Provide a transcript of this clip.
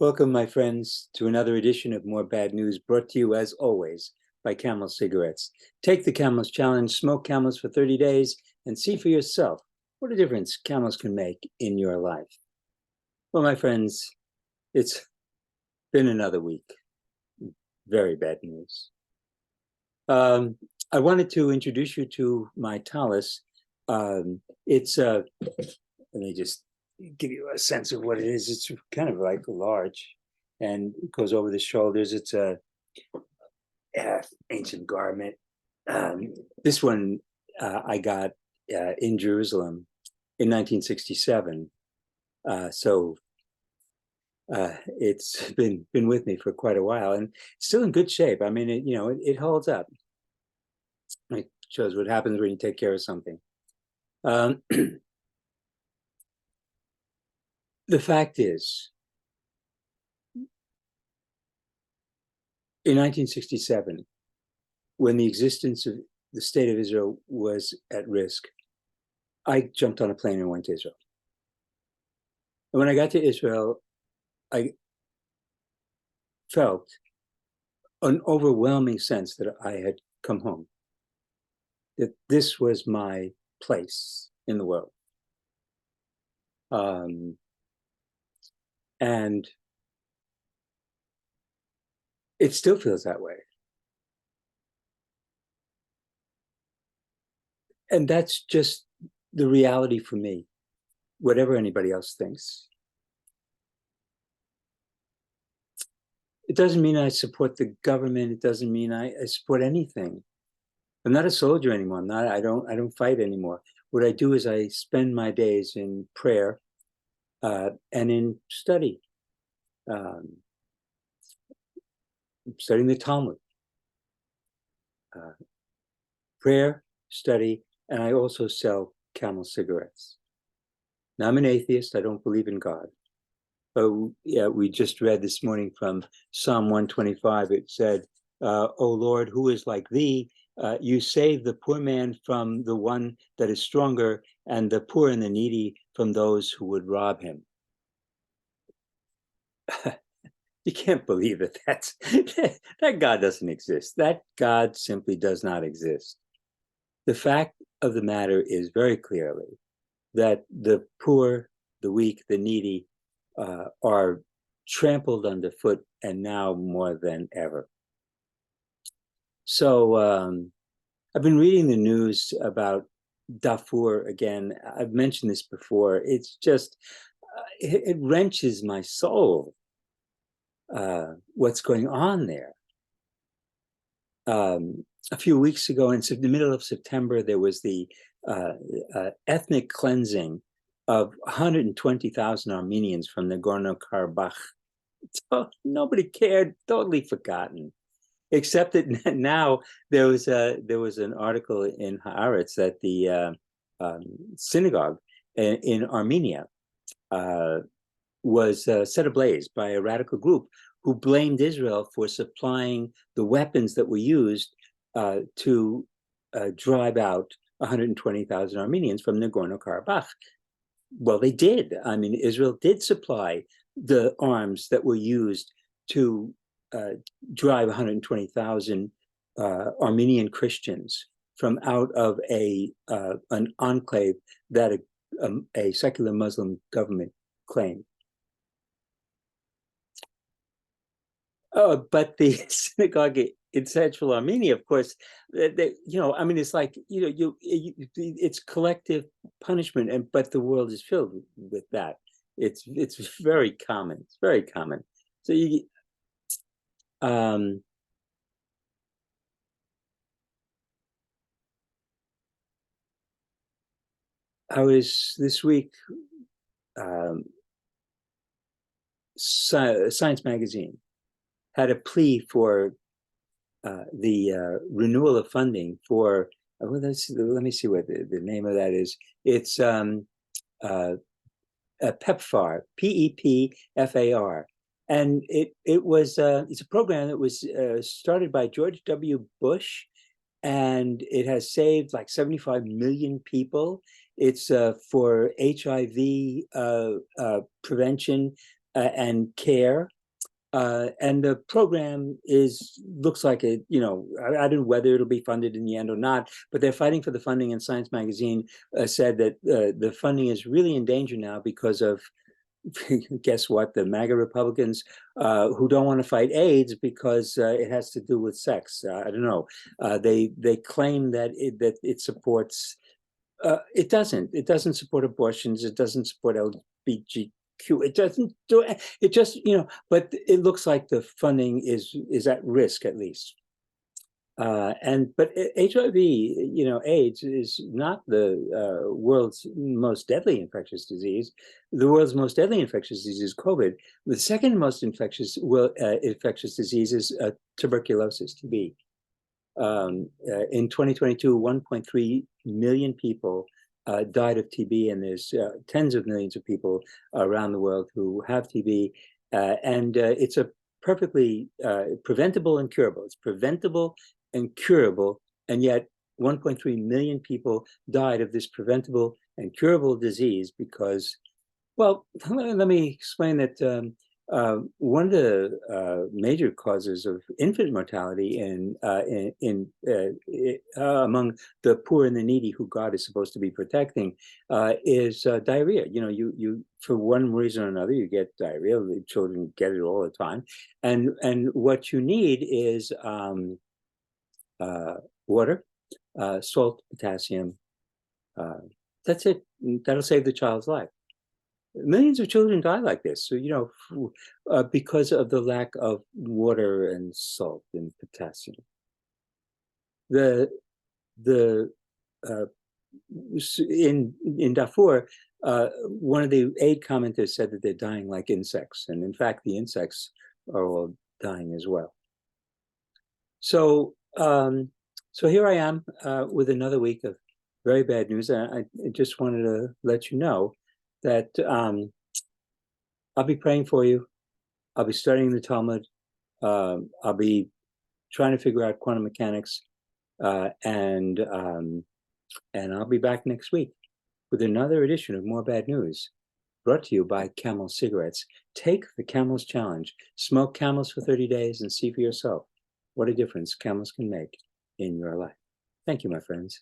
Welcome, my friends, to another edition of More Bad News, brought to you, as always, by Camel Cigarettes. Take the Camels Challenge, smoke Camels for 30 days, and see for yourself what a difference Camels can make in your life. Well, my friends, it's been another week. Very bad news. I wanted to introduce you to my talus. Let me just give you a sense of what it is. It's kind of like large and it goes over the shoulders. It's a ancient garment. This one I got in Jerusalem in 1967. It's been with me for quite a while and still in good shape. I mean, it holds up. It shows what happens when you take care of something. The fact is, in 1967, when the existence of the state of Israel was at risk, I jumped on a plane and went to Israel. And when I got to Israel, I felt an overwhelming sense that I had come home, that this was my place in the world. And it still feels that way. And that's just the reality for me, whatever anybody else thinks. It doesn't mean I support the government. It doesn't mean I support anything. I'm not a soldier anymore. I don't fight anymore. What I do is I spend my days in prayer and in study. Studying the Talmud. Prayer, study, and I also sell Camel cigarettes. Now, I'm an atheist. I don't believe in God. But yeah, we just read this morning from Psalm 125. It said, "O Lord, who is like thee? You save the poor man from the one that is stronger, and the poor and the needy from those who would rob him." You can't believe it. That God doesn't exist. That God simply does not exist. The fact of the matter is very clearly that the poor, the weak, the needy are trampled underfoot, and now more than ever. So I've been reading the news about Darfur again. I've mentioned this before. It's just, it wrenches my soul, what's going on there. A few weeks ago, in the middle of September, there was the ethnic cleansing of 120,000 Armenians from Nagorno-Karabakh. So nobody cared, totally forgotten. Except that now there was an article in Haaretz that the synagogue in Armenia was set ablaze by a radical group who blamed Israel for supplying the weapons that were used to drive out 120,000 Armenians from Nagorno-Karabakh. Well, they did. I mean, Israel did supply the arms that were used to drive 120,000 Armenian Christians from out of an enclave that a secular Muslim government claimed. But the synagogue in central Armenia, of course, I mean, it's like, it's collective punishment, but the world is filled with that. It's very common. It's very common. So I was this week, Science Magazine had a plea for the renewal of funding for, well, let me see what the name of that is. It's PEPFAR, PEPFAR. And it's a program that was started by George W. Bush, and it has saved like 75 million people. It's for HIV prevention. and care. And the program looks like it, I don't know whether it'll be funded in the end or not, but they're fighting for the funding, and Science Magazine said that the funding is really in danger now because of, guess what, the MAGA Republicans who don't want to fight AIDS because it has to do with sex. I don't know. They claim that it supports, it doesn't. It doesn't support abortions. It doesn't support LGBTQ. It doesn't do it. It just, but it looks like the funding is at risk, at least. But HIV, AIDS is not the world's most deadly infectious disease. The world's most deadly infectious disease is COVID. The second most infectious disease is tuberculosis, TB. In 2022, 1.3 million people died of TB, and there's tens of millions of people around the world who have TB, and it's a perfectly preventable and curable. It's preventable and curable, and yet 1.3 million people died of this preventable and curable disease because, well, let me explain that one of the major causes of infant mortality among the poor and the needy, who God is supposed to be protecting, is diarrhea. You for one reason or another, you get diarrhea. The children get it all the time, and what you need is water, salt, potassium. That's it. That'll save the child's life. Millions of children die like this, so because of the lack of water and salt and potassium. In Darfur, one of the aid commenters said that they're dying like insects, and in fact, the insects are all dying as well. So, so here I am with another week of very bad news. I just wanted to let you know that I'll be praying for you. I'll be studying the Talmud. I'll be trying to figure out quantum mechanics, and I'll be back next week with another edition of More Bad News, brought to you by Camel Cigarettes. Take the Camel's Challenge. Smoke Camels for 30 days and see for yourself what a difference Camels can make in your life. Thank you, my friends.